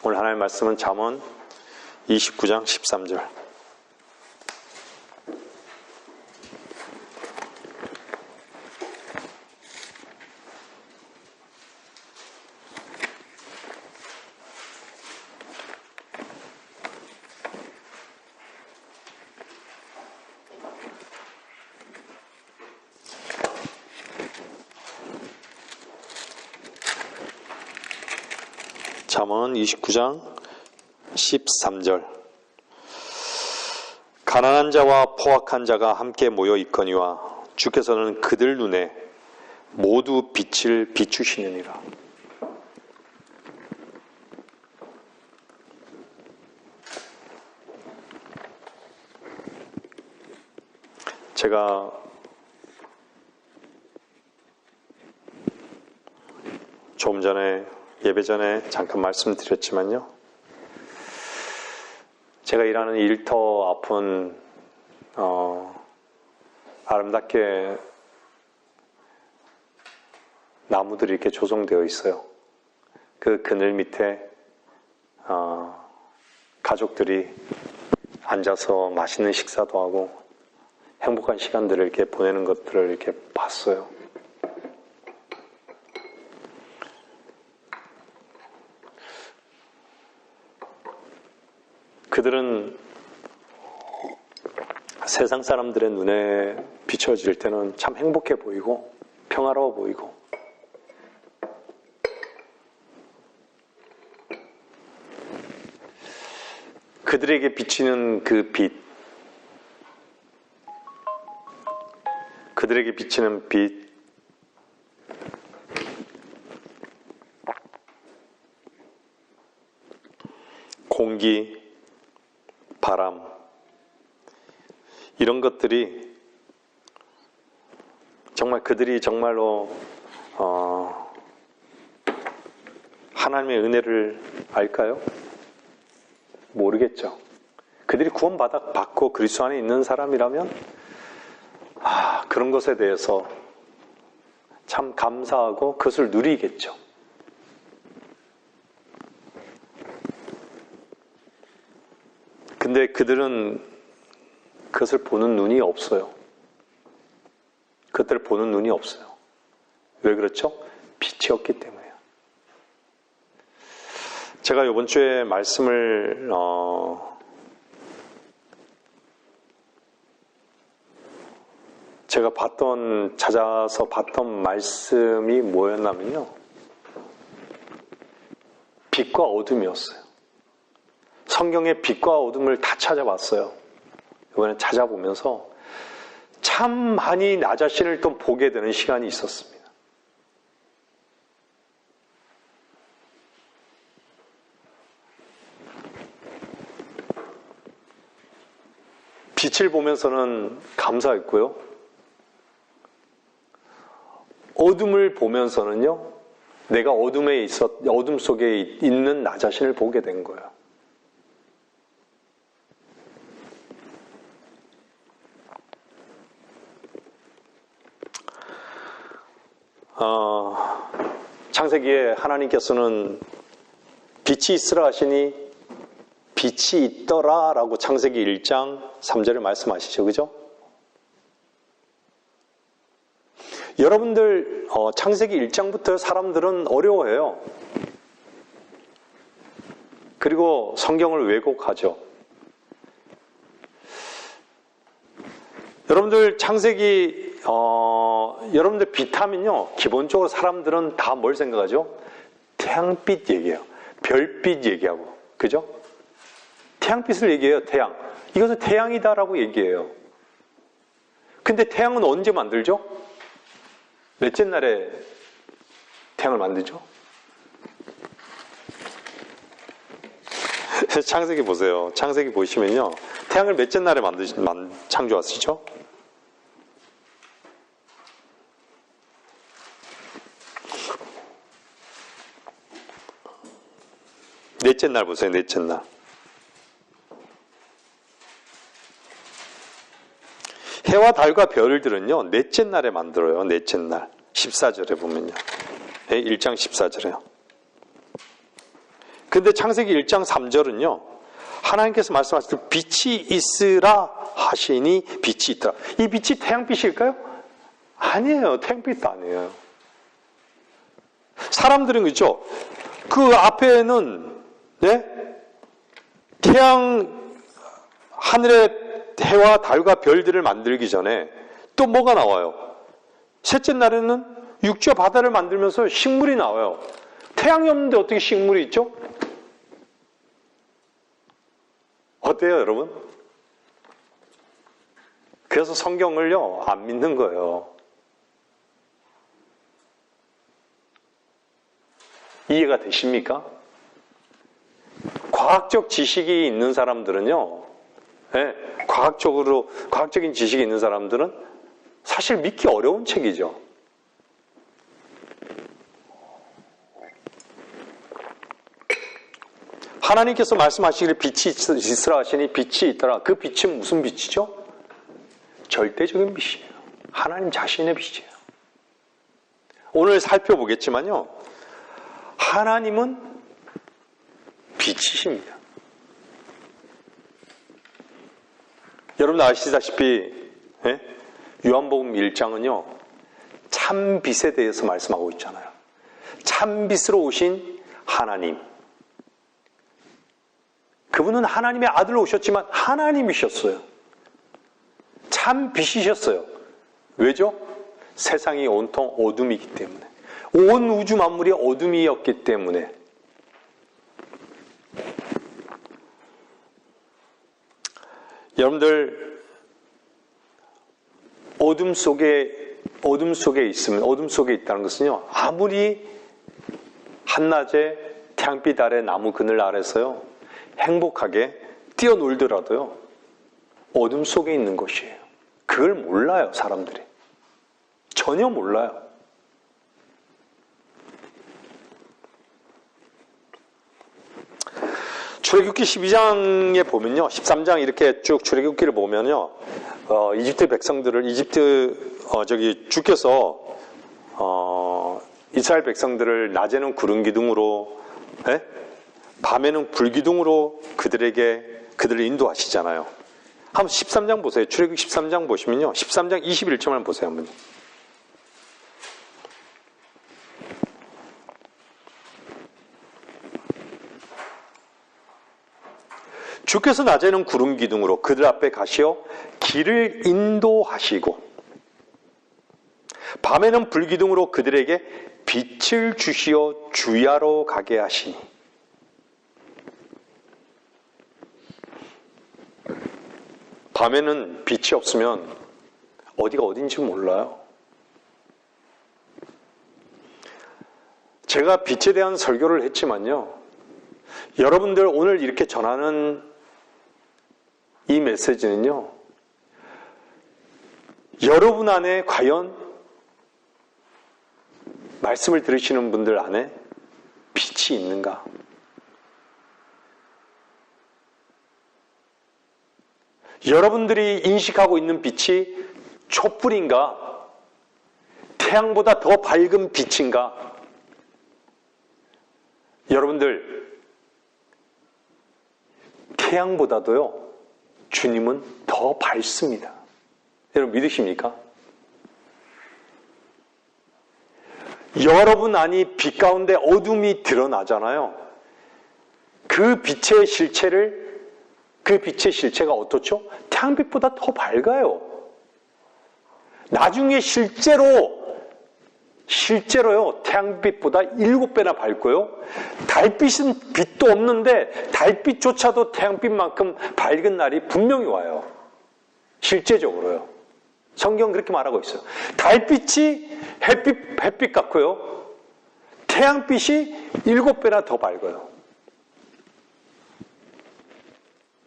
오늘 하나님의 말씀은 잠언 29장 13절. 잠언 29장 13절. 가난한 자와 포악한 자가 함께 모여 있거니와 주께서는 그들 눈에 모두 빛을 비추시느니라. 제가 조금 전에 예배 전에 잠깐 말씀드렸지만요, 제가 일하는 일터 앞은 아름답게 나무들이 이렇게 조성되어 있어요. 그 그늘 밑에 가족들이 앉아서 맛있는 식사도 하고 행복한 시간들을 이렇게 보내는 것들을 이렇게 봤어요. 그들은 세상 사람들의 눈에 비춰질 때는 참 행복해 보이고 평화로워 보이고, 그들에게 비치는 그 빛, 그들에게 비치는 빛, 공기, 바람, 이런 것들이 정말 그들이 정말로 하나님의 은혜를 알까요? 모르겠죠. 그들이 구원받고 그리스도 안에 있는 사람이라면 그런 것에 대해서 참 감사하고 그것을 누리겠죠. 근데 그들은 그것을 보는 눈이 없어요. 그것들을 보는 눈이 없어요. 왜 그렇죠? 빛이 없기 때문에요. 제가 이번 주에 말씀을 제가 찾아서 봤던 말씀이 뭐였냐면요, 빛과 어둠이었어요. 성경의 빛과 어둠을 다 찾아봤어요. 이번에 찾아보면서 참 많이 나 자신을 또 보게 되는 시간이 있었습니다. 빛을 보면서는 감사했고요, 어둠을 보면서는요, 내가 어둠 속에 있는 나 자신을 보게 된 거예요. 창세기에 하나님께서는 빛이 있으라 하시니 빛이 있더라 라고 창세기 1장 3절에 말씀하시죠. 그죠? 여러분들 창세기 1장부터 사람들은 어려워해요. 그리고 성경을 왜곡하죠. 여러분들 창세기 여러분들 빛하면요, 기본적으로 사람들은 다 뭘 생각하죠? 태양빛 얘기해요. 별빛 얘기하고, 그죠? 태양빛을 얘기해요. 태양. 이것은 태양이다라고 얘기해요. 근데 태양은 언제 만들죠? 넷째 날에 태양을 만들죠? 창세기 보세요. 창세기 보시면요, 태양을 넷째 날에 창조하시죠? 넷째 날 보세요. 넷째 날. 해와 달과 별들은요, 넷째 날에 만들어요. 넷째 날. 14절에 보면요. 1장 14절에요. 근데 창세기 1장 3절은요. 하나님께서 말씀하실 때 빛이 있으라 하시니 빛이 있더라. 이 빛이 태양빛일까요? 아니에요. 태양빛도 아니에요. 사람들은 그렇죠. 그 앞에는 태양 하늘의 해와 달과 별들을 만들기 전에 또 뭐가 나와요? 셋째 날에는 육지와 바다를 만들면서 식물이 나와요. 태양이 없는데 어떻게 식물이 있죠? 어때요, 여러분? 그래서 성경을요, 안 믿는 거예요. 이해가 되십니까? 과학적 지식이 있는 사람들은요, 과학적인 지식이 있는 사람들은 사실 믿기 어려운 책이죠. 하나님께서 말씀하시기를 빛이 있으라 하시니 빛이 있더라. 그 빛은 무슨 빛이죠? 절대적인 빛이에요. 하나님 자신의 빛이에요. 오늘 살펴보겠지만요. 하나님은 빛이십니다. 여러분 아시다시피 요한복음 1장은요. 참빛에 대해서 말씀하고 있잖아요. 참빛으로 오신 하나님. 그분은 하나님의 아들로 오셨지만 하나님이셨어요. 참빛이셨어요. 왜죠? 세상이 온통 어둠이기 때문에. 온 우주 만물이 어둠이었기 때문에. 여러분들 어둠 속에 있으면, 어둠 속에 있다는 것은요, 아무리 한낮에 태양빛 아래 나무 그늘 아래서요, 행복하게 뛰어놀더라도요, 어둠 속에 있는 것이에요. 그걸 몰라요, 사람들이. 전혀 몰라요. 출애굽기 12장에 보면요, 13장 이렇게 쭉 출애굽기를 보면요, 이집트 백성들을 주께서 이스라엘 백성들을 낮에는 구름 기둥으로, 밤에는 불 기둥으로 그들을 인도하시잖아요. 한번 13장 보세요. 출애굽기 13장 보시면요, 13장 21절만 보세요, 한번. 주께서 낮에는 구름 기둥으로 그들 앞에 가시어 길을 인도하시고 밤에는 불 기둥으로 그들에게 빛을 주시어 주야로 가게 하시니. 밤에는 빛이 없으면 어디가 어딘지 몰라요. 제가 빛에 대한 설교를 했지만요, 여러분들 오늘 이렇게 전하는 이 메시지는요, 여러분 안에 과연 말씀을 들으시는 분들 안에 빛이 있는가? 여러분들이 인식하고 있는 빛이 촛불인가? 태양보다 더 밝은 빛인가? 여러분들, 태양보다도요, 주님은 더 밝습니다. 여러분 믿으십니까? 여러분 안이 빛 가운데 어둠이 드러나잖아요. 그 빛의 실체가 어떻죠? 태양빛보다 더 밝아요. 나중에 실제로요, 태양빛보다 7배나 밝고요. 달빛은 빛도 없는데 달빛조차도 태양빛만큼 밝은 날이 분명히 와요. 실제적으로요. 성경 그렇게 말하고 있어요. 달빛이 햇빛 같고요. 태양빛이 7배나 더 밝아요.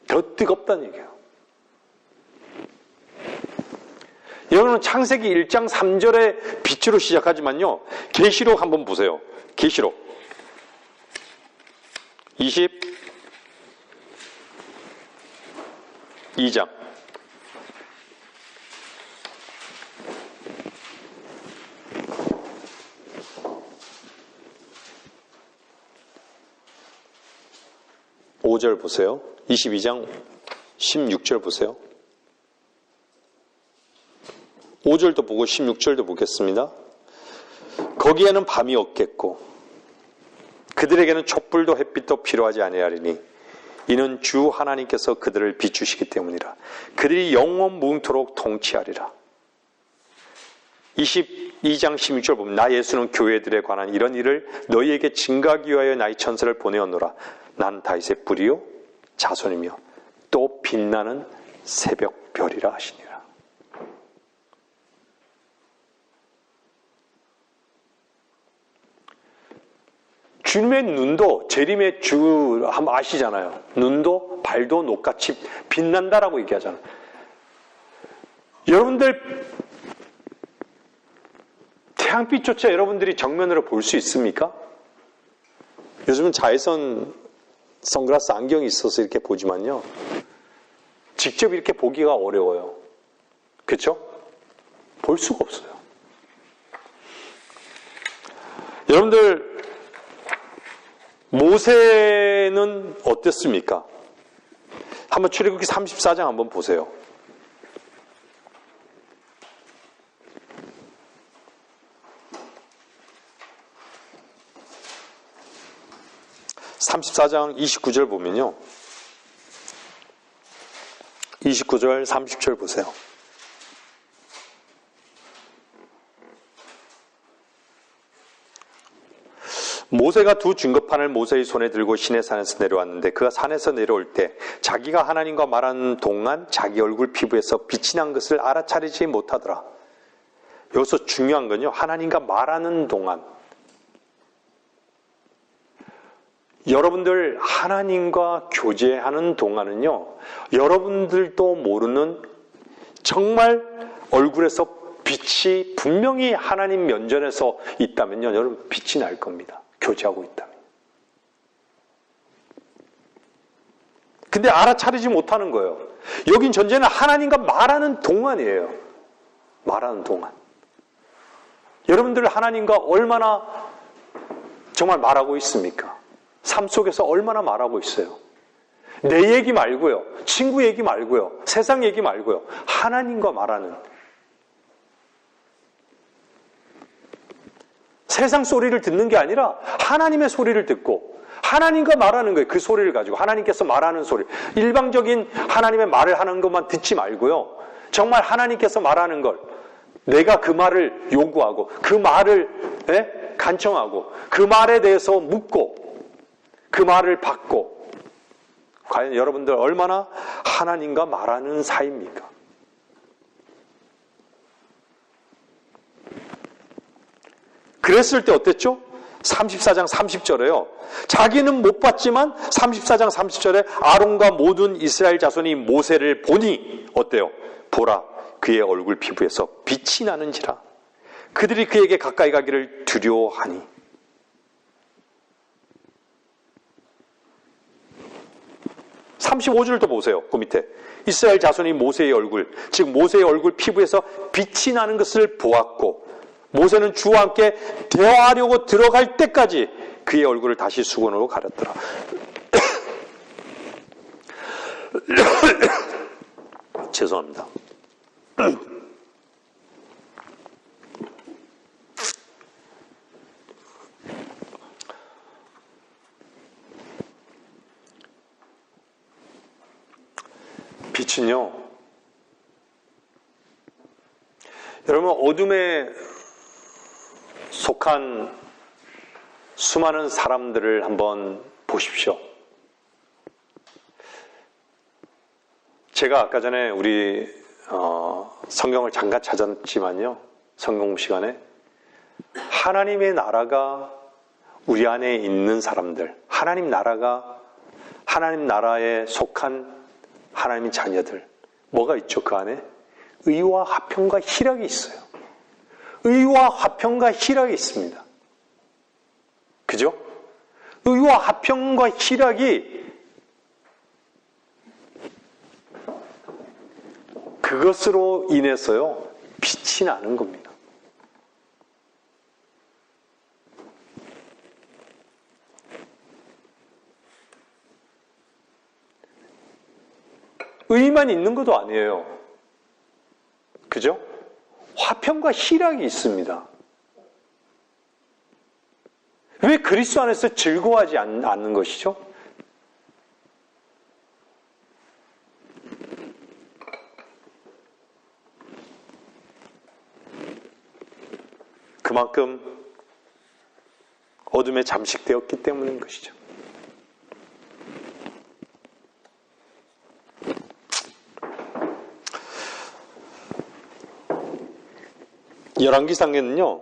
더 뜨겁다는 얘기예요. 여러분은 창세기 1장 3절의 빛으로 시작하지만요, 계시록 한번 보세요. 계시록 22장 5절 보세요. 22장 16절 보세요. 5절도 보고 16절도 보겠습니다. 거기에는 밤이 없겠고 그들에게는 촛불도 햇빛도 필요하지 아니하리니 이는 주 하나님께서 그들을 비추시기 때문이라. 그들이 영원 무궁토록 통치하리라. 22장 16절 보면 나 예수는 교회들에 관한 이런 일을 너희에게 증가하기 위하여 나의 천사를 보내었노라. 난 다윗의 뿌리요 자손이며 또 빛나는 새벽별이라 하시니라. 주님의 눈도 재림의 주 한번 아시잖아요. 눈도 발도 녹같이 빛난다라고 얘기하잖아요. 여러분들 태양빛조차 여러분들이 정면으로 볼 수 있습니까? 요즘은 자외선 선글라스 안경이 있어서 이렇게 보지만요. 직접 이렇게 보기가 어려워요. 그렇죠? 볼 수가 없어요. 여러분들 모세는 어땠습니까? 한번 출애굽기 34장 한번 보세요. (34장) 29절 보면요. 29절 30절 보세요. 모세가 두 증거판을 모세의 손에 들고 시내산에서 내려왔는데 그가 산에서 내려올 때 자기가 하나님과 말하는 동안 자기 얼굴 피부에서 빛이 난 것을 알아차리지 못하더라. 여기서 중요한 건요. 하나님과 말하는 동안 여러분들 하나님과 교제하는 동안은요. 여러분들도 모르는 정말 얼굴에서 빛이 분명히 하나님 면전에서 있다면요. 여러분 빛이 날 겁니다. 교제하고 있다면. 근데 알아차리지 못하는 거예요. 여긴 전제는 하나님과 말하는 동안이에요. 말하는 동안. 여러분들 하나님과 얼마나 정말 말하고 있습니까? 삶 속에서 얼마나 말하고 있어요? 내 얘기 말고요. 친구 얘기 말고요. 세상 얘기 말고요. 하나님과 말하는. 세상 소리를 듣는 게 아니라 하나님의 소리를 듣고 하나님과 말하는 거예요. 그 소리를 가지고 하나님께서 말하는 소리. 일방적인 하나님의 말을 하는 것만 듣지 말고요. 정말 하나님께서 말하는 걸 내가 그 말을 요구하고 그 말을 간청하고 그 말에 대해서 묻고 그 말을 받고 과연 여러분들 얼마나 하나님과 말하는 사이입니까? 그랬을 때 어땠죠? 34장 30절에요. 자기는 못 봤지만 34장 30절에 아론과 모든 이스라엘 자손이 모세를 보니 어때요? 보라 그의 얼굴 피부에서 빛이 나는지라 그들이 그에게 가까이 가기를 두려워하니 35절도 보세요. 그 밑에 이스라엘 자손이 모세의 얼굴 즉 모세의 얼굴 피부에서 빛이 나는 것을 보았고 모세는 주와 함께 대화하려고 들어갈 때까지 그의 얼굴을 다시 수건으로 가렸더라. 죄송합니다. 빛은요, 여러분 어둠에 속한 수많은 사람들을 한번 보십시오. 제가 아까 전에 우리 성경을 잠깐 찾았지만요. 성경 시간에 하나님의 나라가 우리 안에 있는 사람들, 하나님 나라가 하나님 나라에 속한 하나님의 자녀들 뭐가 있죠? 그 안에 의와 화평과 희락이 있어요. 의와 화평과 희락이 있습니다. 그죠? 의와 화평과 희락이 그것으로 인해서요 빛이 나는 겁니다. 의만 있는 것도 아니에요. 그죠? 화평과 희락이 있습니다. 왜 그리스도 안에서 즐거워하지 않는 것이죠? 그만큼 어둠에 잠식되었기 때문인 것이죠. 열왕기상에는요,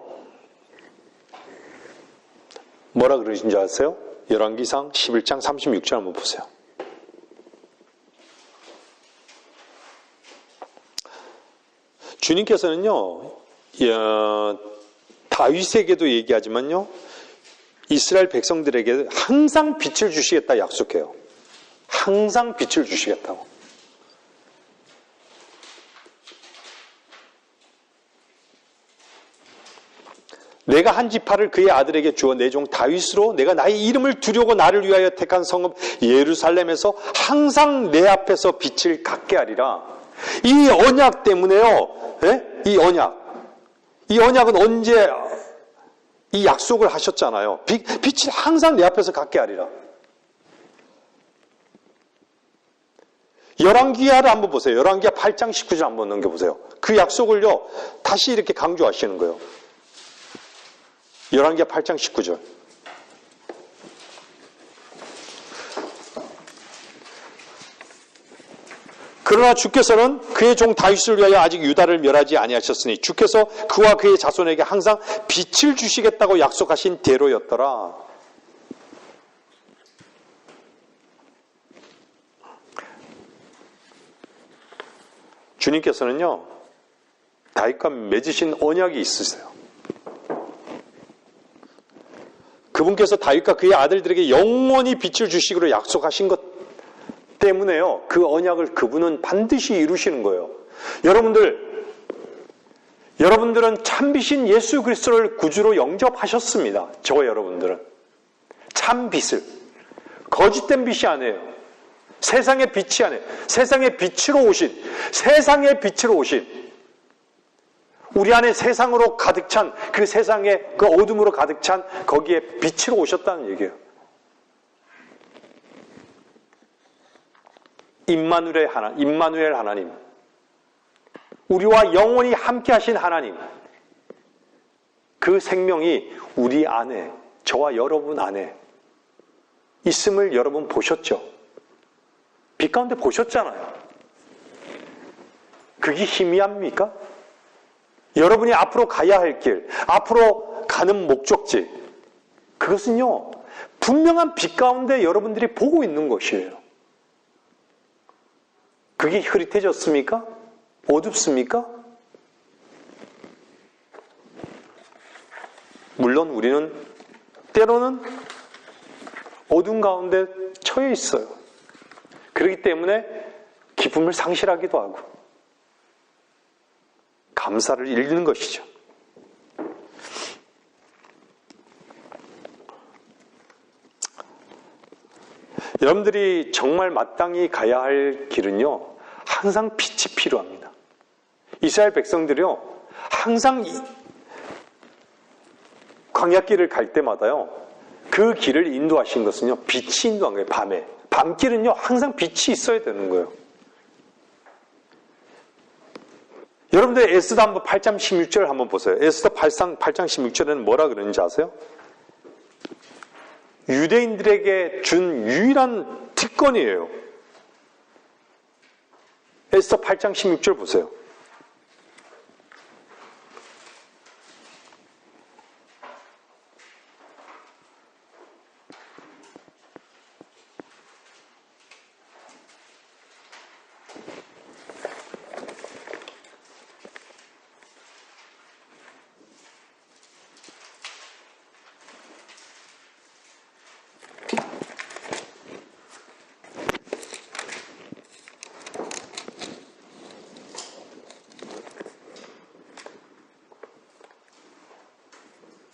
뭐라 그러신 줄 아세요? 열왕기상 11장 36절 한번 보세요. 주님께서는요, 다윗에게도 얘기하지만요, 이스라엘 백성들에게 항상 빛을 주시겠다 약속해요. 항상 빛을 주시겠다고. 내가 한 지파를 그의 아들에게 주어 내 종 다윗으로 내가 나의 이름을 두려고 나를 위하여 택한 성읍 예루살렘에서 항상 내 앞에서 빛을 갖게 하리라. 이 언약 때문에요. 예? 이 언약은 언제 이 약속을 하셨잖아요. 빛을 항상 내 앞에서 갖게 하리라. 열왕기하를 한번 보세요. 열왕기하 8장 19절 한번 넘겨보세요. 그 약속을요 다시 이렇게 강조하시는 거예요. 열왕기하 8장 19절. 그러나 주께서는 그의 종 다윗을 위하여 아직 유다를 멸하지 아니하셨으니 주께서 그와 그의 자손에게 항상 빛을 주시겠다고 약속하신 대로였더라. 주님께서는요 다윗과 맺으신 언약이 있으세요. 그분께서 다윗과 그의 아들들에게 영원히 빛을 주시기로 약속하신 것 때문에요. 그 언약을 그분은 반드시 이루시는 거예요. 여러분들은 참빛인 예수 그리스도를 구주로 영접하셨습니다. 저와 여러분들은. 참빛을. 거짓된 빛이 아니에요. 세상의 빛이 아니에요. 세상의 빛으로 오신 우리 안에 세상으로 가득 찬 그 세상의 그 어둠으로 가득 찬 거기에 빛으로 오셨다는 얘기예요. 임마누엘 하나님. 우리와 영원히 함께 하신 하나님. 그 생명이 우리 안에, 저와 여러분 안에 있음을 여러분 보셨죠? 빛 가운데 보셨잖아요. 그게 희미합니까? 여러분이 앞으로 가야 할 길, 앞으로 가는 목적지, 그것은요, 분명한 빛 가운데 여러분들이 보고 있는 것이에요. 그게 흐릿해졌습니까? 어둡습니까? 물론 우리는 때로는 어둠 가운데 처해 있어요. 그렇기 때문에 기쁨을 상실하기도 하고 감사를 잃는 것이죠. 여러분들이 정말 마땅히 가야 할 길은요, 항상 빛이 필요합니다. 이스라엘 백성들이요, 항상 광야길을 갈 때마다요, 그 길을 인도하신 것은요, 빛이 인도한 거예요, 밤에. 밤길은요, 항상 빛이 있어야 되는 거예요. 여러분들 에스더 한번 8장 16절 한번 보세요. 에스더 8장 16절에는 뭐라 그러는지 아세요? 유대인들에게 준 유일한 특권이에요. 에스더 8장 16절 보세요.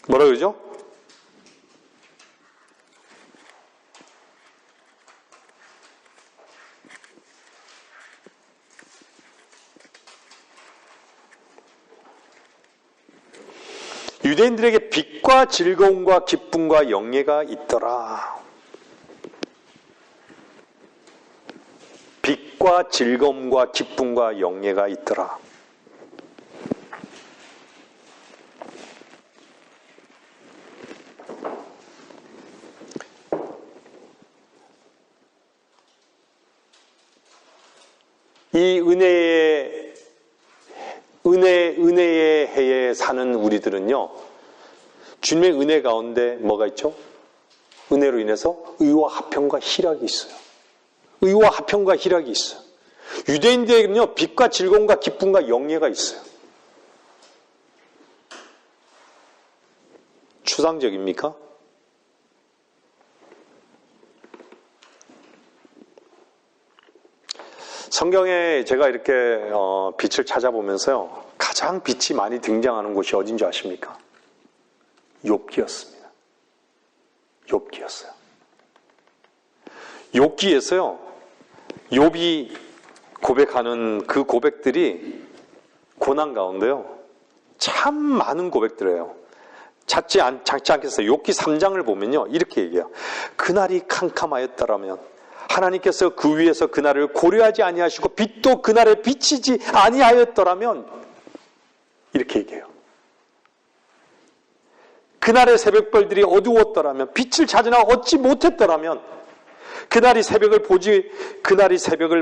뭐라 그러죠? 유대인들에게 빛과 즐거움과 기쁨과 영예가 있더라. 빛과 즐거움과 기쁨과 영예가 있더라. 이 은혜의 해에 사는 우리들은요, 주님의 은혜 가운데 뭐가 있죠? 은혜로 인해서 의와 화평과 희락이 있어요. 의와 화평과 희락이 있어요. 유대인들에게는요, 빛과 즐거움과 기쁨과 영예가 있어요. 추상적입니까? 성경에 제가 이렇게 빛을 찾아보면서요, 가장 빛이 많이 등장하는 곳이 어딘지 아십니까? 욥기였습니다. 욥기였어요. 욥기에서요, 욥이 고백하는 그 고백들이 고난 가운데요, 참 많은 고백들이에요. 작지 않겠어요. 욥기 3장을 보면요, 이렇게 얘기해요. 그날이 캄캄하였더라면 하나님께서 그 위에서 그날을 고려하지 아니하시고 빛도 그날에 비치지 아니하였더라면, 이렇게 얘기해요. 그날의 새벽별들이 어두웠더라면, 빛을 찾으나 얻지 못했더라면, 그날이 새벽을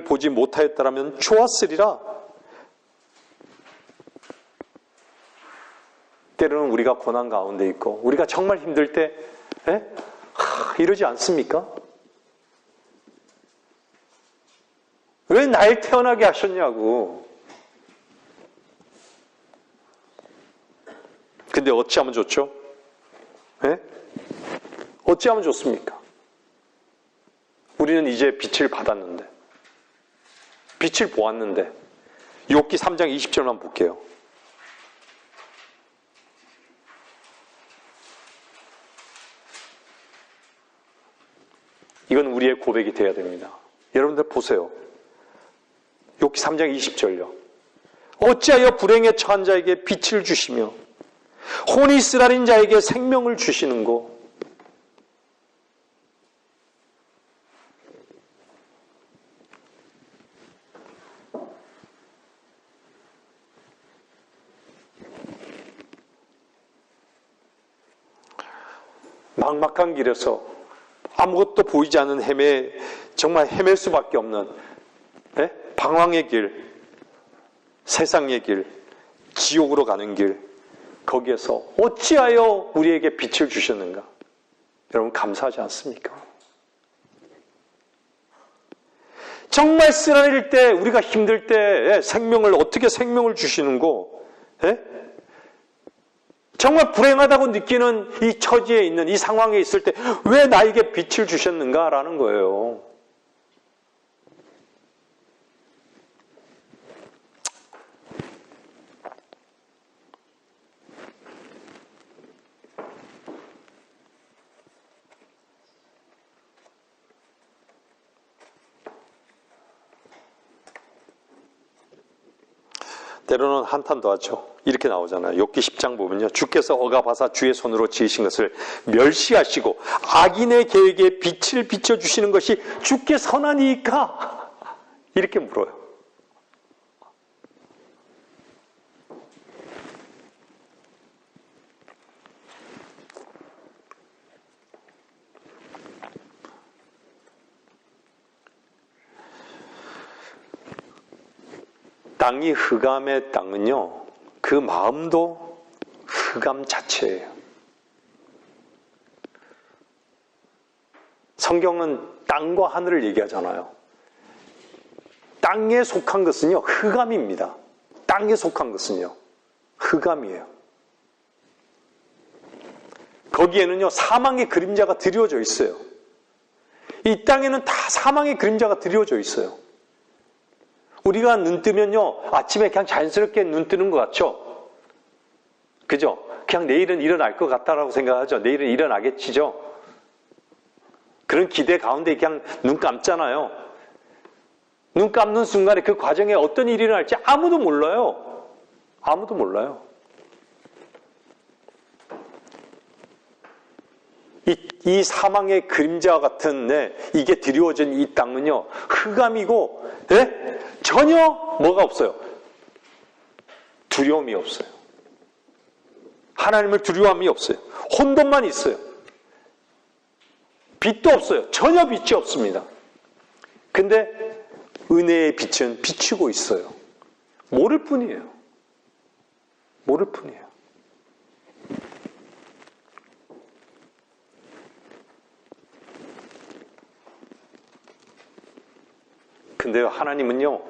보지 못하였더라면 좋았으리라. 때로는 우리가 고난 가운데 있고 우리가 정말 힘들 때 이러지 않습니까? 왜 날 태어나게 하셨냐고. 근데 어찌하면 좋죠? 어찌하면 좋습니까? 우리는 이제 빛을 받았는데, 빛을 보았는데, 욥기 3장 20절만 볼게요. 이건 우리의 고백이 되어야 됩니다. 여러분들 보세요. 욥기 3장 20절요. 어찌하여 불행에 처한 자에게 빛을 주시며 혼이 쓰라린 자에게 생명을 주시는고. 막막한 길에서 아무것도 보이지 않는 정말 헤맬 수밖에 없는 방황의 길, 세상의 길, 지옥으로 가는 길, 거기에서 어찌하여 우리에게 빛을 주셨는가? 여러분 감사하지 않습니까? 정말 쓰라릴 때, 우리가 힘들 때 어떻게 생명을 주시는고, 정말 불행하다고 느끼는 이 처지에 있는, 이 상황에 있을 때 왜 나에게 빛을 주셨는가라는 거예요. 때로는 한탄 더 하죠. 이렇게 나오잖아요. 욥기 10장 보면요. 주께서 억압하사 주의 손으로 지으신 것을 멸시하시고 악인의 계획에 빛을 비춰주시는 것이 주께 선하니까? 이렇게 물어요. 땅이 흑암의 땅은요, 그 마음도 흑암 자체예요. 성경은 땅과 하늘을 얘기하잖아요. 땅에 속한 것은요, 흑암입니다. 땅에 속한 것은요, 흑암이에요. 거기에는요, 사망의 그림자가 드리워져 있어요. 이 땅에는 다 사망의 그림자가 드리워져 있어요. 우리가 눈 뜨면요, 아침에 그냥 자연스럽게 눈 뜨는 것 같죠? 그죠? 그냥 내일은 일어날 것 같다라고 생각하죠. 내일은 일어나겠지죠? 그런 기대 가운데 그냥 눈 감잖아요. 눈 감는 순간에 그 과정에 어떤 일이 일어날지 아무도 몰라요. 아무도 몰라요. 이 사망의 그림자와 같은 이게 드리워진 이 땅은요, 흑암이고 전혀 뭐가 없어요. 두려움이 없어요. 하나님을 두려움이 없어요. 혼돈만 있어요. 빛도 없어요. 전혀 빛이 없습니다. 근데 은혜의 빛은 비추고 있어요. 모를 뿐이에요. 모를 뿐이에요. 근데요, 하나님은요,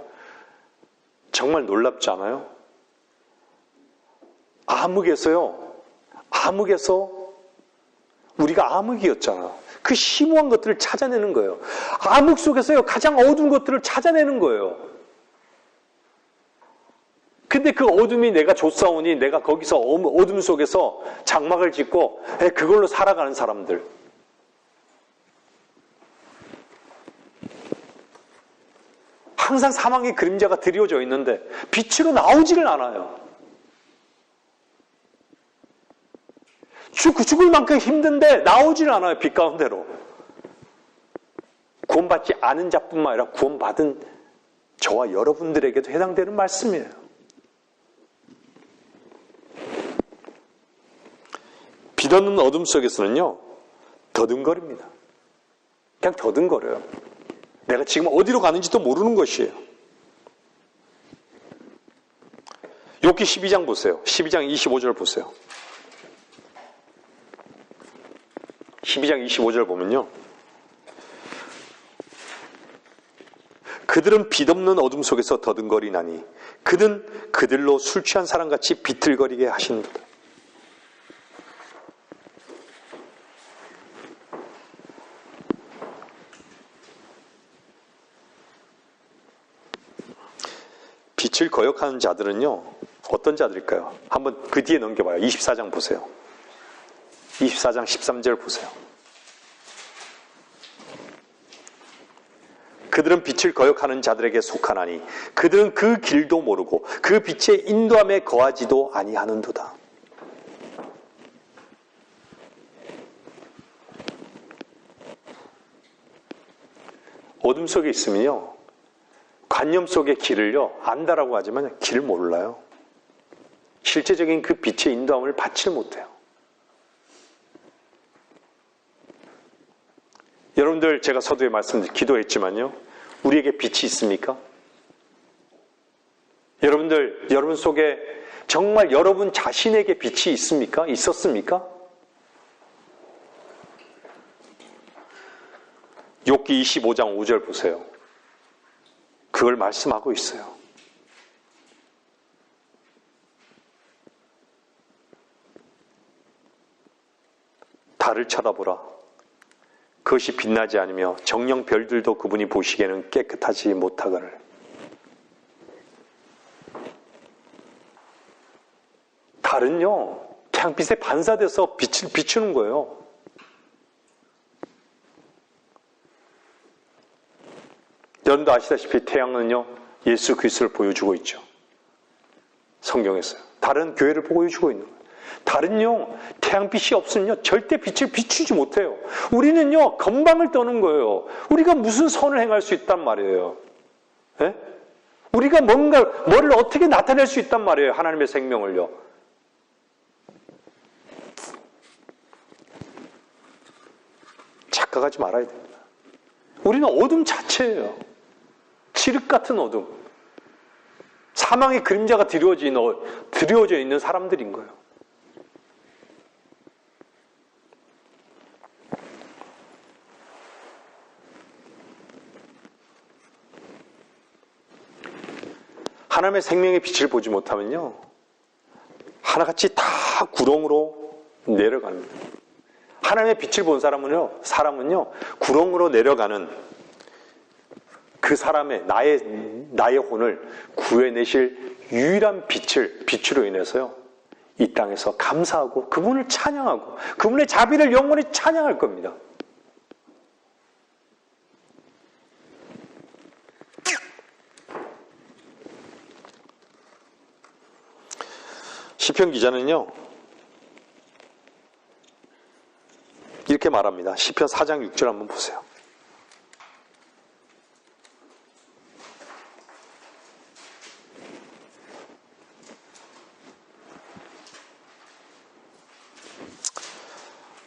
정말 놀랍지 않아요? 암흑에서 우리가 암흑이었잖아요. 그 심오한 것들을 찾아내는 거예요. 암흑 속에서요, 가장 어두운 것들을 찾아내는 거예요. 근데 그 어둠이 내가 좁사오니 내가 거기서 어둠 속에서 장막을 짓고 그걸로 살아가는 사람들. 항상 사망의 그림자가 드리워져 있는데 빛으로 나오지를 않아요. 죽을 만큼 힘든데 나오지를 않아요. 빛 가운데로. 구원받지 않은 자뿐만 아니라 구원받은 저와 여러분들에게도 해당되는 말씀이에요. 빛 없는 어둠 속에서는요, 더듬거립니다. 그냥 더듬거려요. 내가 지금 어디로 가는지도 모르는 것이에요. 욥기 12장 보세요. 12장 25절 보세요. 12장 25절 보면요, 그들은 빛 없는 어둠 속에서 더듬거리나니 그는 그들로 술 취한 사람같이 비틀거리게 하시는도다. 빛을 거역하는 자들은요, 어떤 자들일까요? 한번 그 뒤에 넘겨봐요. 24장 보세요. 24장 13절 보세요. 그들은 빛을 거역하는 자들에게 속하나니 그들은 그 길도 모르고 그 빛의 인도함에 거하지도 아니하는도다. 어둠 속에 있으면요, 관념 속의 길을요, 안다라고 하지만 길을 몰라요. 실제적인 그 빛의 인도함을 받지 못해요. 여러분들, 제가 서두에 기도했지만요, 우리에게 빛이 있습니까? 여러분들, 여러분 속에 정말 여러분 자신에게 빛이 있습니까? 있었습니까? 욥기 25장 5절 보세요. 그걸 말씀하고 있어요. 달을 쳐다보라. 그것이 빛나지 않으며 정령 별들도 그분이 보시기에는 깨끗하지 못하거늘. 달은요, 태양빛에 반사돼서 빛을 비추는 거예요. 여러분도 아시다시피 태양은요, 예수 그리스도를 보여주고 있죠. 성경에서요. 달은 교회를 보여주고 있는 거예요. 달은요, 태양빛이 없으면요, 절대 빛을 비추지 못해요. 우리는요, 건방을 떠는 거예요. 우리가 무슨 선을 행할 수 있단 말이에요. 예? 우리가 뭐를 어떻게 나타낼 수 있단 말이에요. 하나님의 생명을요. 착각하지 말아야 됩니다. 우리는 어둠 자체예요. 칠흑 같은 어둠. 사망의 그림자가 드리워져 있는 사람들인 거예요. 하나님의 생명의 빛을 보지 못하면요, 하나같이 다 구렁으로 내려갑니다. 하나님의 빛을 본 사람은요, 구렁으로 내려가는 그 사람의 나의 혼을 구해내실 유일한 빛으로 인해서요, 이 땅에서 감사하고 그분을 찬양하고 그분의 자비를 영원히 찬양할 겁니다. 시편 기자는요, 이렇게 이렇게 말합니다. 시편 4장 6절 한번 보세요.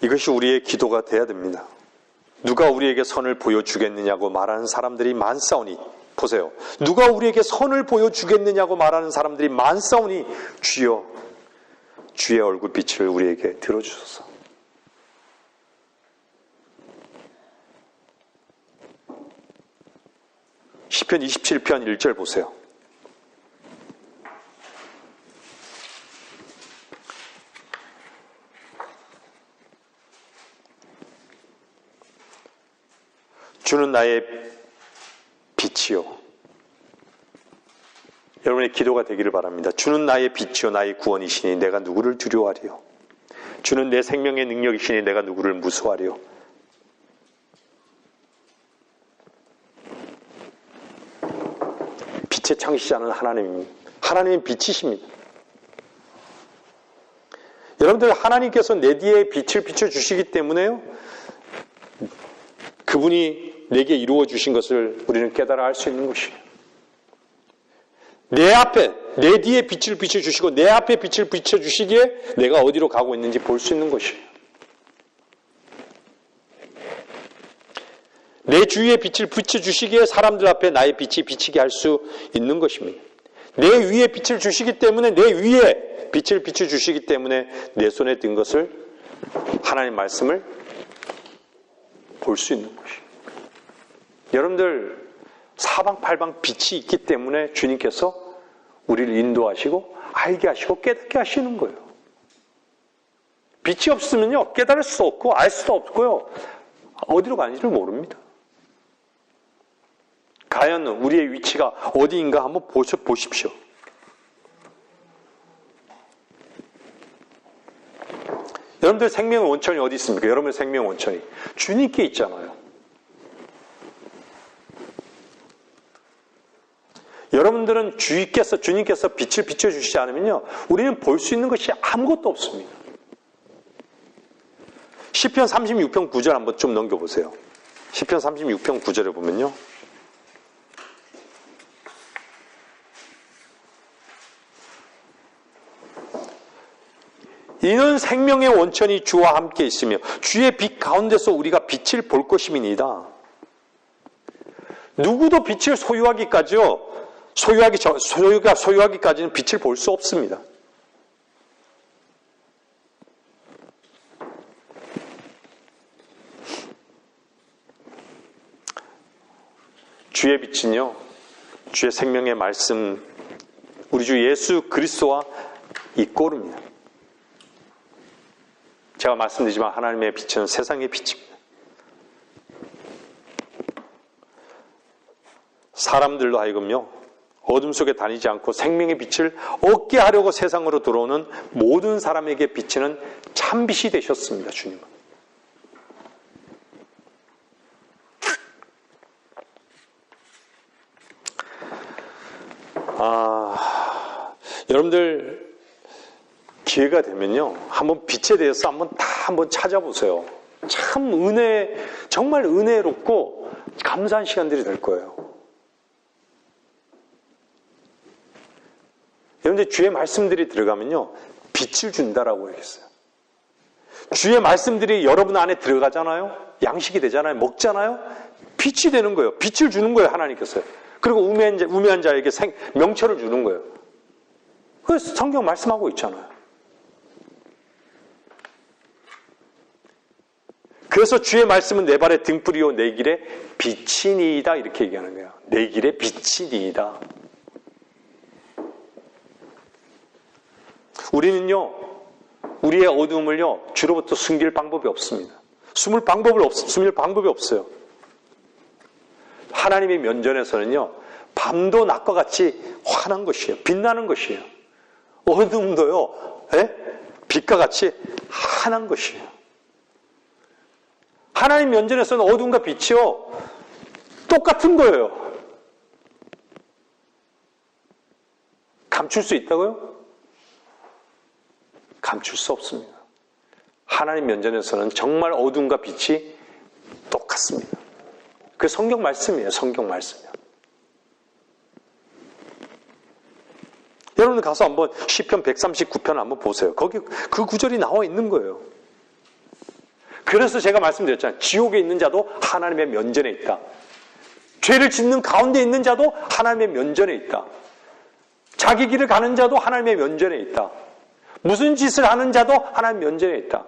이것이 우리의 기도가 돼야 됩니다. 누가 우리에게 선을 보여주겠느냐고 말하는 사람들이 많사오니, 보세요. 누가 우리에게 선을 보여주겠느냐고 말하는 사람들이 많사오니 주여 주의 얼굴빛을 우리에게 들어주소서. 시편 27편 1절 보세요. 주는 나의 빛이요. 여러분의 기도가 되기를 바랍니다. 주는 나의 빛이요 나의 구원이시니 내가 누구를 두려워하리요. 주는 내 생명의 능력이시니 내가 누구를 무서워하리요. 빛의 창시자는 하나님입니다. 하나님은 빛이십니다. 여러분들, 하나님께서 내 뒤에 빛을 비춰주시기 때문에요, 그분이 내게 이루어 주신 것을 우리는 깨달아 알 수 있는 것이에요. 내 앞에, 내 뒤에 빛을 비춰주시고 내 앞에 빛을 비춰주시기에 내가 어디로 가고 있는지 볼 수 있는 것이에요. 내 주위에 빛을 비춰주시기에 사람들 앞에 나의 빛이 비치게 할 수 있는 것입니다. 내 위에 빛을 주시기 때문에, 내 위에 빛을 비춰주시기 때문에 내 손에 든 것을, 하나님 말씀을 볼 수 있는 것이에요. 여러분들, 사방팔방 빛이 있기 때문에 주님께서 우리를 인도하시고 알게 하시고 깨닫게 하시는 거예요. 빛이 없으면요, 깨달을 수 없고 알 수도 없고요, 어디로 가는지를 모릅니다. 과연 우리의 위치가 어디인가 한번 보십시오. 여러분들 생명의 원천이 어디 있습니까? 여러분의 생명의 원천이 주님께 있잖아요. 여러분들은 주님께서 빛을 비춰주시지 않으면요, 우리는 볼 수 있는 것이 아무것도 없습니다. 시편 36편 9절 한번 좀 넘겨보세요. 시편 36편 9절에 보면요, 이는 생명의 원천이 주와 함께 있으며 주의 빛 가운데서 우리가 빛을 볼 것임이니이다. 누구도 빛을 소유하기까지는 빛을 볼 수 없습니다. 주의 빛은요, 주의 생명의 말씀, 우리 주 예수 그리스도와 이꼬릅니다. 제가 말씀드리지만 하나님의 빛은 세상의 빛입니다. 사람들로 하여금요, 어둠 속에 다니지 않고 생명의 빛을 얻게 하려고 세상으로 들어오는 모든 사람에게 비치는 참빛이 되셨습니다, 주님은. 여러분들, 기회가 되면요, 한번 빛에 대해서 한번 찾아보세요. 참 정말 은혜롭고 감사한 시간들이 될 거예요. 여러분들, 주의 말씀들이 들어가면요, 빛을 준다라고 얘기했어요. 주의 말씀들이 여러분 안에 들어가잖아요. 양식이 되잖아요. 먹잖아요. 빛이 되는 거예요. 빛을 주는 거예요, 하나님께서. 그리고 우매한 자에게 명철을 주는 거예요. 그래서 성경 말씀하고 있잖아요. 그래서 주의 말씀은 내 발의 등불이요 내 길에 빛이니이다, 이렇게 얘기하는 거예요. 내 길에 빛이니이다. 우리는요, 우리의 어두움을요, 주로부터 숨길 방법이 없습니다. 숨길 방법이 없어요. 하나님의 면전에서는요, 밤도 낮과 같이 환한 것이에요. 빛나는 것이에요. 어둠도요, 빛과 같이 환한 것이에요. 하나님 면전에서는 어둠과 빛이요, 똑같은 거예요. 감출 수 있다고요? 감출 수 없습니다. 하나님 면전에서는 정말 어둠과 빛이 똑같습니다. 그 성경 말씀이에요. 성경 말씀이에요. 여러분 가서 한번 시편 139편 한번 보세요. 거기 그 구절이 나와 있는 거예요. 그래서 제가 말씀드렸잖아요. 지옥에 있는 자도 하나님의 면전에 있다. 죄를 짓는 가운데 있는 자도 하나님의 면전에 있다. 자기 길을 가는 자도 하나님의 면전에 있다. 무슨 짓을 하는 자도 하나님 면전에 있다.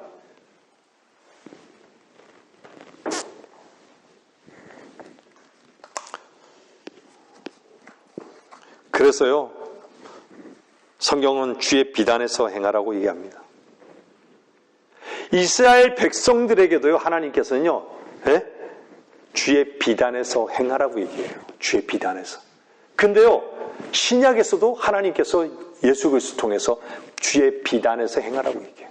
그래서요, 성경은 주의 비단에서 행하라고 얘기합니다. 이스라엘 백성들에게도요, 하나님께서는요, 주의 비단에서 행하라고 얘기해요. 주의 비단에서. 근데요, 신약에서도 하나님께서 예수 그리스도 통해서 주의 비단에서 행하라고 얘기해요.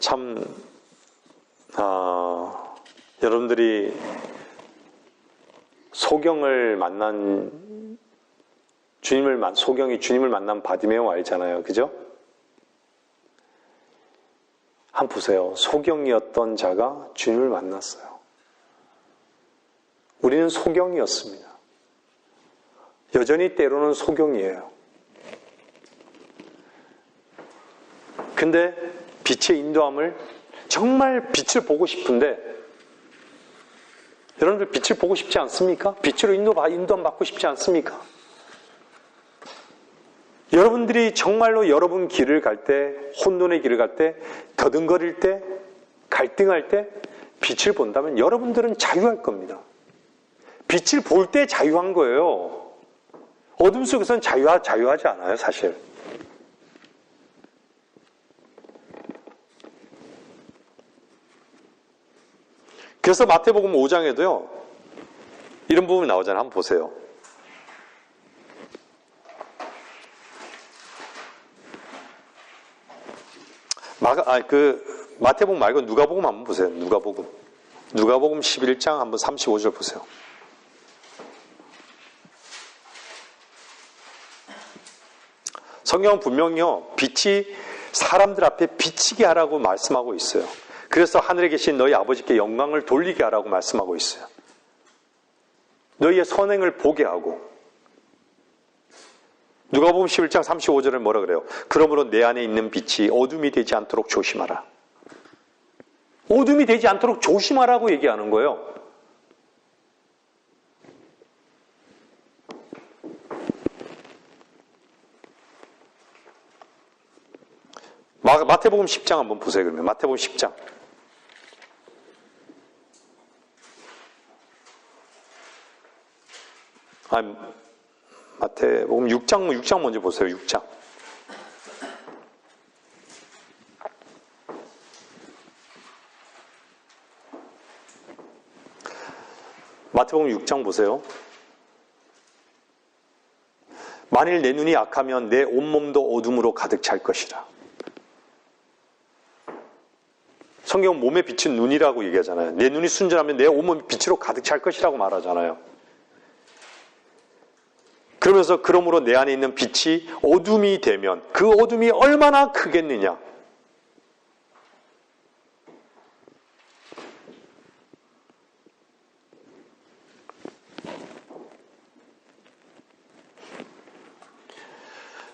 참, 여러분들이 소경을 만난 소경이 주님을 만난 바디메오 알잖아요. 그죠? 한번 보세요. 소경이었던 자가 주님을 만났어요. 우리는 소경이었습니다. 여전히 때로는 소경이에요. 근데 빛의 인도함을, 정말 빛을 보고 싶은데, 여러분들 빛을 보고 싶지 않습니까? 빛으로 인도함 받고 싶지 않습니까? 여러분들이 정말로 여러분 길을 갈 때, 혼돈의 길을 갈 때, 더듬거릴 때, 갈등할 때 빛을 본다면 여러분들은 자유할 겁니다. 빛을 볼 때 자유한 거예요. 어둠 속에서는 자유하지 않아요, 사실. 그래서 마태복음 5장에도요, 이런 부분이 나오잖아요. 한번 보세요. 마태복음 말고 누가복음 한번 보세요. 누가복음 11장 한번 35절 보세요. 성경은 분명히요, 빛이 사람들 앞에 비치게 하라고 말씀하고 있어요. 그래서 하늘에 계신 너희 아버지께 영광을 돌리게 하라고 말씀하고 있어요. 너희의 선행을 보게 하고. 누가복음 11장 35절에 뭐라 그래요? 그러므로 내 안에 있는 빛이 어둠이 되지 않도록 조심하라. 어둠이 되지 않도록 조심하라고 얘기하는 거예요. 마태복음 10장 한번 보세요. 그러면 마태복음 10장. 마태복음 6장 먼저 보세요. 6장. 마태복음 6장 보세요. 만일 내 눈이 악하면 내 온몸도 어둠으로 가득 찰 것이라. 성경은 몸에 비친 눈이라고 얘기하잖아요. 내 눈이 순전하면 내 온몸이 빛으로 가득 찰 것이라고 말하잖아요. 그러면서 그러므로 내 안에 있는 빛이 어둠이 되면 그 어둠이 얼마나 크겠느냐.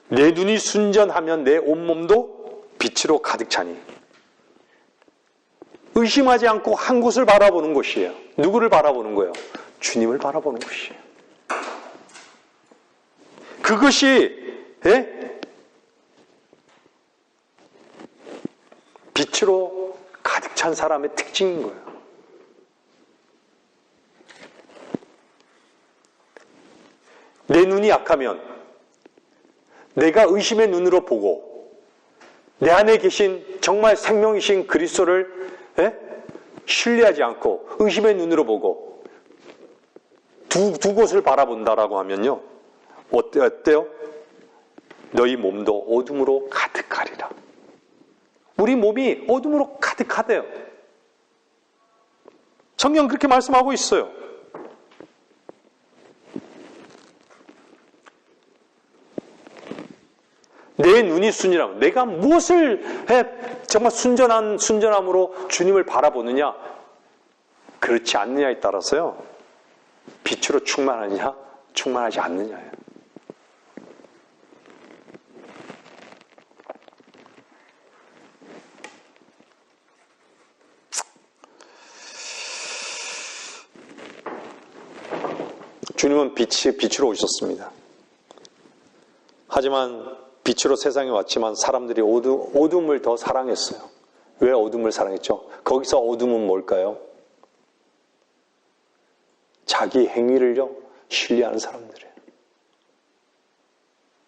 내 눈이 순전하면 내 온몸도 빛으로 가득 차니. 의심하지 않고 한 곳을 바라보는 것이에요. 누구를 바라보는 거예요? 주님을 바라보는 것이에요. 그것이 빛으로 가득 찬 사람의 특징인 거예요. 내 눈이 약하면 내가 의심의 눈으로 보고 내 안에 계신 정말 생명이신 그리스도를 신뢰하지 않고 의심의 눈으로 보고 두 곳을 바라본다라고 하면요. 어때요? 너희 몸도 어둠으로 가득하리라. 우리 몸이 어둠으로 가득하대요. 성경 그렇게 말씀하고 있어요. 내 눈이 순전함. 내가 무엇을 해 정말 순전함으로 주님을 바라보느냐? 그렇지 않느냐에 따라서요. 빛으로 충만하느냐? 충만하지 않느냐예요. 주님은 빛으로 오셨습니다. 하지만 빛으로 세상에 왔지만 사람들이 어둠을 더 사랑했어요. 왜 어둠을 사랑했죠? 거기서 어둠은 뭘까요? 자기 행위를요 신뢰하는 사람들이에요.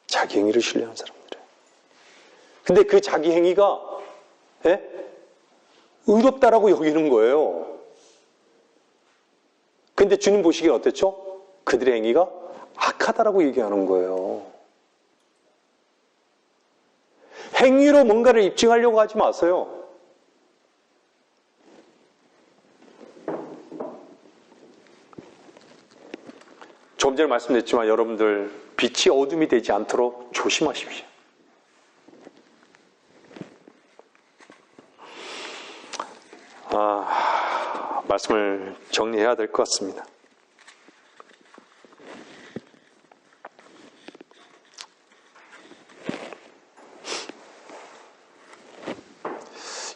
자기 행위를 신뢰하는 사람들이에요. 근데 그 자기 행위가 의롭다라고 여기는 거예요. 근데 주님 보시기에 어땠죠? 그들의 행위가 악하다라고 얘기하는 거예요. 행위로 뭔가를 입증하려고 하지 마세요. 조금 전에 말씀드렸지만 여러분들 빛이 어둠이 되지 않도록 조심하십시오. 말씀을 정리해야 될 것 같습니다.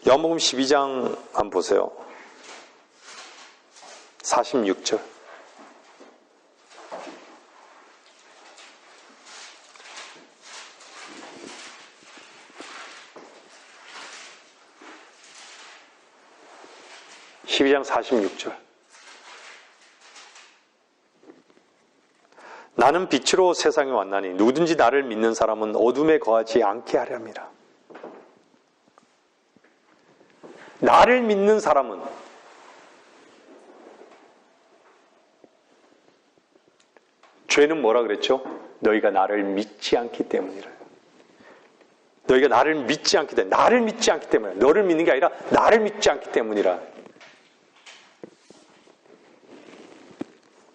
요한복음 12장 한번 보세요. 46절. (12장 46절) 나는 빛으로 세상에 왔나니 누구든지 나를 믿는 사람은 어둠에 거하지 않게 하려 함이라. 나를 믿는 사람은 죄는 뭐라 그랬죠? 너희가 나를 믿지 않기 때문이라. 너희가 나를 믿지 않기 때문에, 나를 믿지 않기 때문에, 너를 믿는 게 아니라 나를 믿지 않기 때문이라.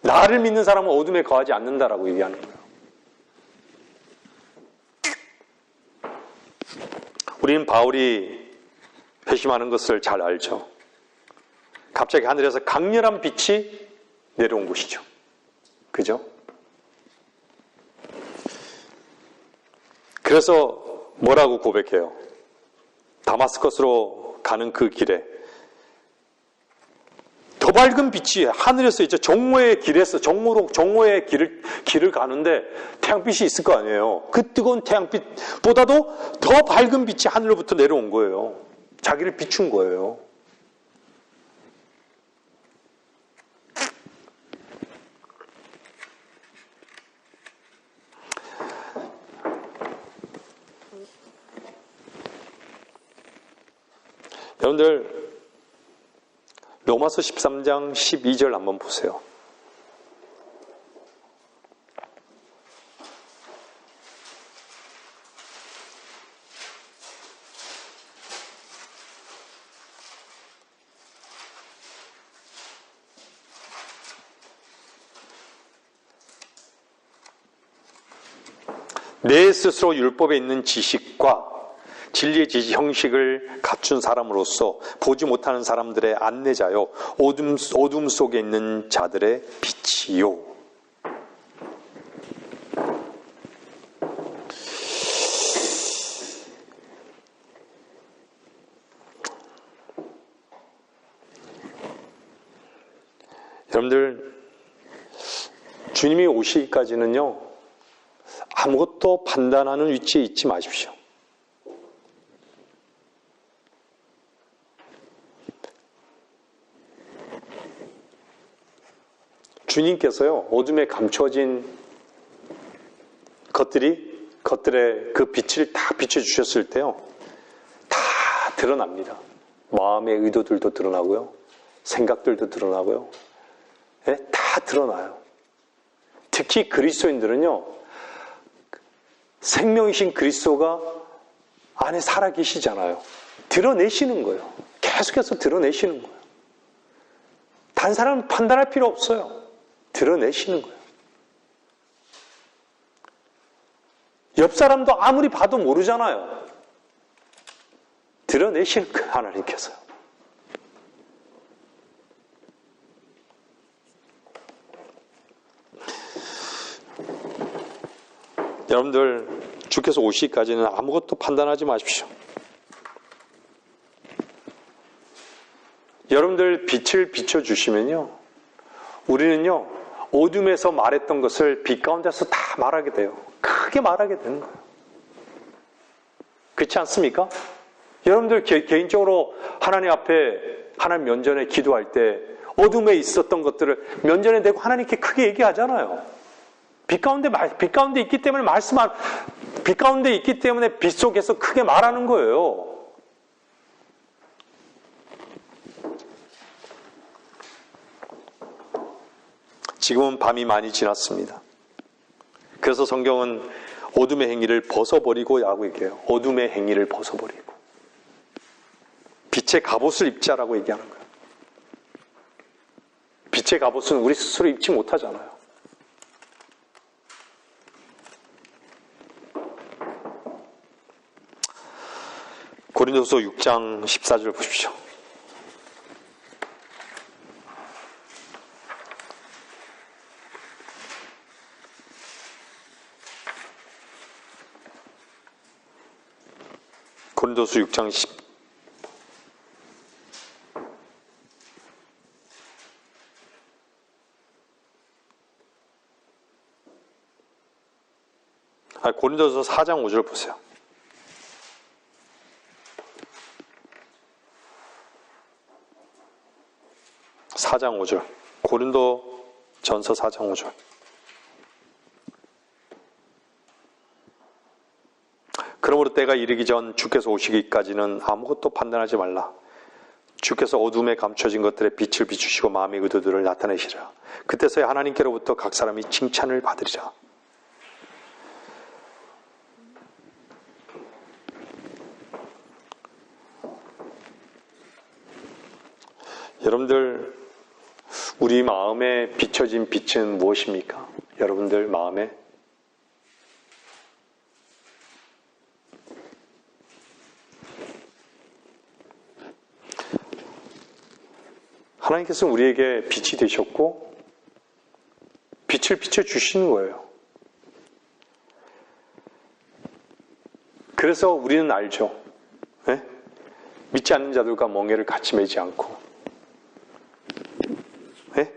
나를 믿는 사람은 어둠에 거하지 않는다라고 얘기하는 거예요. 우리는 바울이 회심하는 것을 잘 알죠. 갑자기 하늘에서 강렬한 빛이 내려온 곳이죠. 그죠? 그래서 뭐라고 고백해요? 다마스커스로 가는 그 길에 더 밝은 빛이 하늘에서 이제 정오의 길에서 정오의 길을 가는데 태양빛이 있을 거 아니에요. 그 뜨거운 태양빛보다도 더 밝은 빛이 하늘로부터 내려온 거예요. 자기를 비춘 거예요. 여러분들 로마서 13장 12절 한번 보세요. 내 스스로 율법에 있는 지식과 진리의 지식 형식을 갖춘 사람으로서 보지 못하는 사람들의 안내자요, 어둠 속에 있는 자들의 빛이요. 여러분들, 주님이 오시기까지는요, 아무것도 판단하는 위치에 있지 마십시오. 주님께서요, 어둠에 감춰진 것들의 그 빛을 다 비춰주셨을 때요, 다 드러납니다. 마음의 의도들도 드러나고요, 생각들도 드러나고요, 다 드러나요. 특히 그리스도인들은요, 생명이신 그리스도가 안에 살아계시잖아요. 드러내시는 거예요. 계속해서 드러내시는 거예요. 다른 사람은 판단할 필요 없어요. 드러내시는 거예요. 옆 사람도 아무리 봐도 모르잖아요. 드러내시는 거예요, 하나님께서. 여러분들, 주께서 오시기까지는 아무것도 판단하지 마십시오. 여러분들 빛을 비춰주시면요, 우리는요, 어둠에서 말했던 것을 빛 가운데서 다 말하게 돼요. 크게 말하게 되는 거예요. 그렇지 않습니까? 여러분들 개인적으로 하나님 앞에, 하나님 면전에 기도할 때 어둠에 있었던 것들을 면전에 대고 하나님께 크게 얘기하잖아요. 빛 가운데 있기 때문에 빛 가운데 있기 때문에 빛 속에서 크게 말하는 거예요. 지금은 밤이 많이 지났습니다. 그래서 성경은 어둠의 행위를 벗어버리고 라고 얘기해요. 어둠의 행위를 벗어버리고. 빛의 갑옷을 입자라고 얘기하는 거예요. 빛의 갑옷은 우리 스스로 입지 못하잖아요. 고린도서 6장 14절 보십시오. 고린도서 6장 10 고린도서 4장 5절 보세요. 고린도전서 4장 5절. 그러므로 때가 이르기 전 주께서 오시기까지는 아무것도 판단하지 말라. 주께서 어둠에 감춰진 것들의 빛을 비추시고 마음의 의도들을 나타내시라. 그때서야 하나님께로부터 각 사람이 칭찬을 받으리라. 여러분들, 우리 마음에 비춰진 빛은 무엇입니까? 여러분들 마음에? 하나님께서는 우리에게 빛이 되셨고 빛을 비춰주시는 거예요. 그래서 우리는 알죠. 네? 믿지 않는 자들과 멍에를 같이 매지 않고, 네?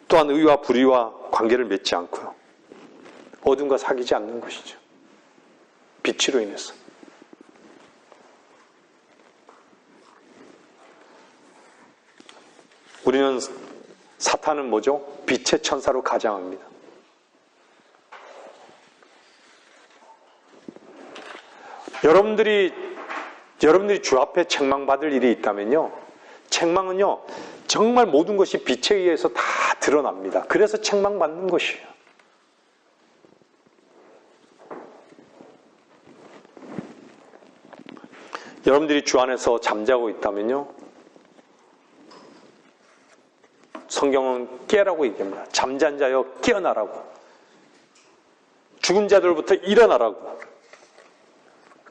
또한 의와 불의와 관계를 맺지 않고요. 어둠과 사귀지 않는 것이죠. 빛으로 인해서. 우리는 사탄은 뭐죠? 빛의 천사로 가장합니다. 여러분들이 주 앞에 책망받을 일이 있다면요, 책망은요 정말 모든 것이 빛에 의해서 다 드러납니다. 그래서 책망받는 것이에요. 여러분들이 주 안에서 잠자고 있다면요, 성경은 깨라고 얘기합니다. 잠잔 자여 깨어나라고. 죽은 자들부터 일어나라고.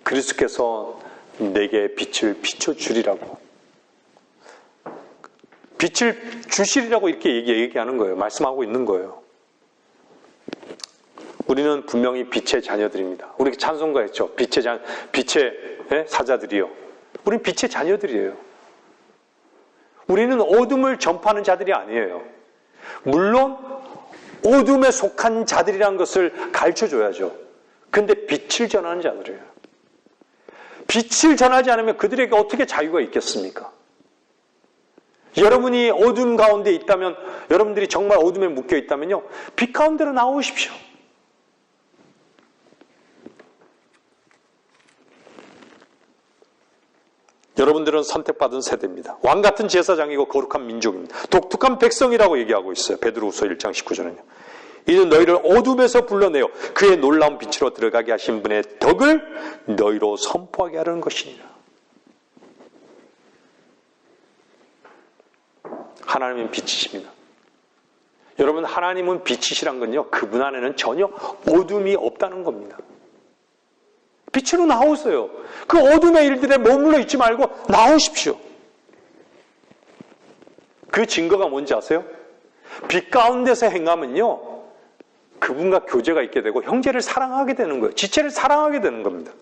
그리스도께서 내게 빛을 비춰주리라고. 빛을 주시리라고 이렇게 얘기하는 거예요. 말씀하고 있는 거예요. 우리는 분명히 빛의 자녀들입니다. 우리 찬송가 했죠. 빛의 사자들이요. 우리는 빛의 자녀들이에요. 우리는 어둠을 전파하는 자들이 아니에요. 물론 어둠에 속한 자들이라는 것을 가르쳐줘야죠. 근데 빛을 전하는 자들이에요. 빛을 전하지 않으면 그들에게 어떻게 자유가 있겠습니까? 여러분이 어둠 가운데 있다면, 여러분들이 정말 어둠에 묶여 있다면요, 빛 가운데로 나오십시오. 여러분들은 선택받은 세대입니다. 왕같은 제사장이고 거룩한 민족입니다. 독특한 백성이라고 얘기하고 있어요. 베드로후서 1장 19절은요. 이는 너희를 어둠에서 불러내어 그의 놀라운 빛으로 들어가게 하신 분의 덕을 너희로 선포하게 하려는 것이니라. 하나님은 빛이십니다. 여러분, 하나님은 빛이시란 건요, 그분 안에는 전혀 어둠이 없다는 겁니다. 빛으로 나오세요. 그 어둠의 일들에 머물러 있지 말고 나오십시오. 그 증거가 뭔지 아세요? 빛 가운데서 행하면요, 그분과 교제가 있게 되고 형제를 사랑하게 되는 거예요. 지체를 사랑하게 되는 겁니다.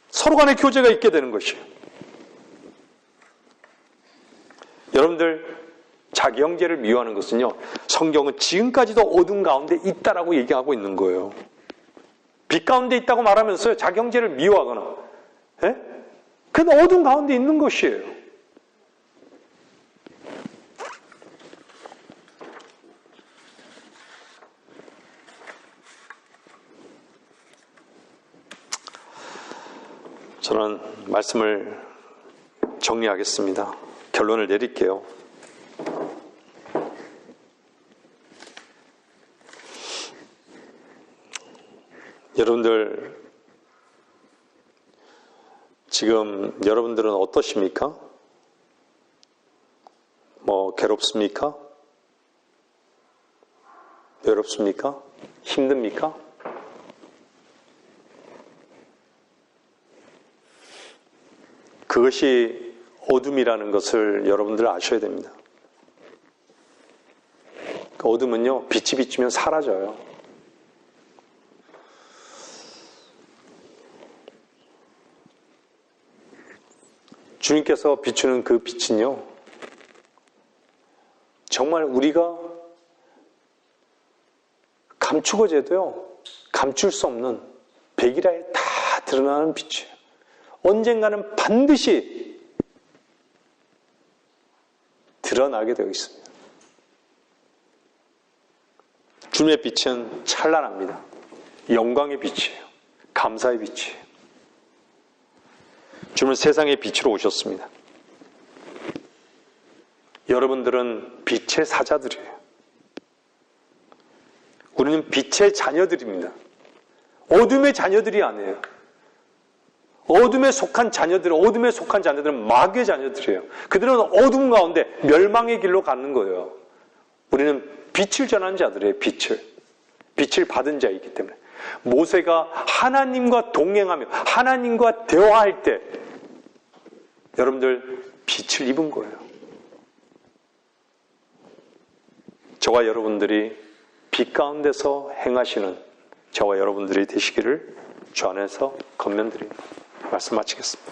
서로 간의 교제가 있게 되는 것이에요. 여러분들, 자기 형제를 미워하는 것은요, 성경은 지금까지도 어둠 가운데 있다라고 얘기하고 있는 거예요. 빛 가운데 있다고 말하면서 자기 형제를 미워하거나, 그건 어둠 가운데 있는 것이에요. 저는 말씀을 정리하겠습니다. 결론을 내릴게요. 여러분들, 지금 여러분들은 어떠십니까? 괴롭습니까? 외롭습니까? 힘듭니까? 그것이 어둠이라는 것을 여러분들 아셔야 됩니다. 그 어둠은요, 빛이 비추면 사라져요. 주님께서 비추는 그 빛은요, 정말 우리가 감추고져도요, 감출 수 없는 백일하에 다 드러나는 빛이에요. 언젠가는 반드시 드러나게 되어 있습니다. 주님의 빛은 찬란합니다. 영광의 빛이에요. 감사의 빛이에요. 주님은 세상의 빛으로 오셨습니다. 여러분들은 빛의 사자들이에요. 우리는 빛의 자녀들입니다. 어둠의 자녀들이 아니에요. 어둠에 속한 자녀들은 마귀의 자녀들이에요. 그들은 어둠 가운데 멸망의 길로 가는 거예요. 우리는 빛을 전하는 자들이에요. 빛을 받은 자이기 때문에. 모세가 하나님과 동행하며 하나님과 대화할 때 여러분들 빛을 입은 거예요. 저와 여러분들이 빛 가운데서 행하시는 저와 여러분들이 되시기를 주 안에서 권면드립니다. 말씀 마치겠습니다.